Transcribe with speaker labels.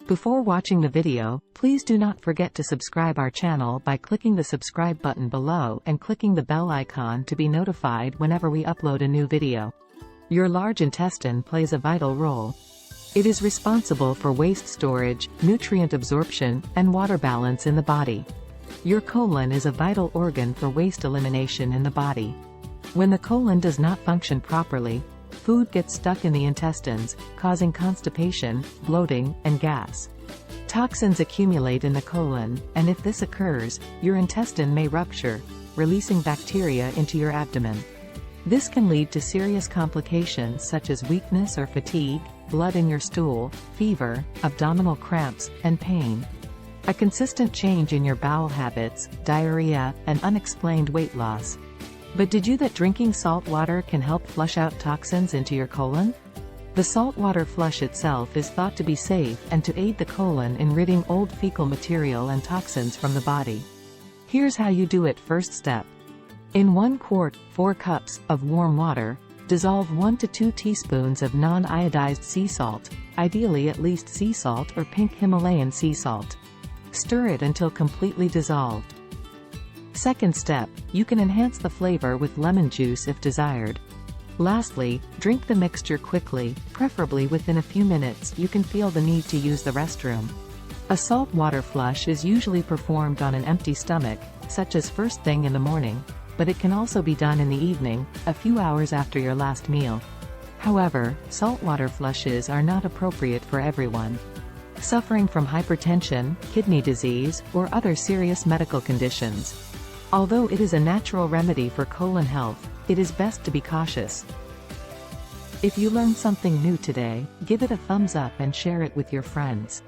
Speaker 1: Before watching the video, please do not forget to subscribe our channel by clicking the subscribe button below and clicking the bell icon to be notified whenever we upload a new video. Your large intestine plays a vital role. It is responsible for waste storage, nutrient absorption, and water balance in the body. Your colon is a vital organ for waste elimination in the body. When the colon does not function properly, food gets stuck in the intestines, causing constipation, bloating, and gas. Toxins accumulate in the colon, and if this occurs, your intestine may rupture, releasing bacteria into your abdomen. This can lead to serious complications such as weakness or fatigue, blood in your stool, fever, abdominal cramps, and pain. A consistent change in your bowel habits, diarrhea, and unexplained weight loss. But did you know that drinking salt water can help flush out toxins into your colon? The saltwater flush itself is thought to be safe and to aid the colon in ridding old fecal material and toxins from the body. Here's how you do it. First step. In 1 quart, 4 cups, of warm water, dissolve 1 to 2 teaspoons of non-iodized sea salt, ideally at least sea salt or pink Himalayan sea salt. Stir it until completely dissolved. Second step, you can enhance the flavor with lemon juice if desired. Lastly, drink the mixture quickly, preferably within a few minutes. You can feel the need to use the restroom. A saltwater flush is usually performed on an empty stomach, such as first thing in the morning, but it can also be done in the evening, a few hours after your last meal. However, saltwater flushes are not appropriate for everyone. Suffering from hypertension, kidney disease, or other serious medical conditions. Although it is a natural remedy for colon health, it is best to be cautious. If you learned something new today, give it a thumbs up and share it with your friends.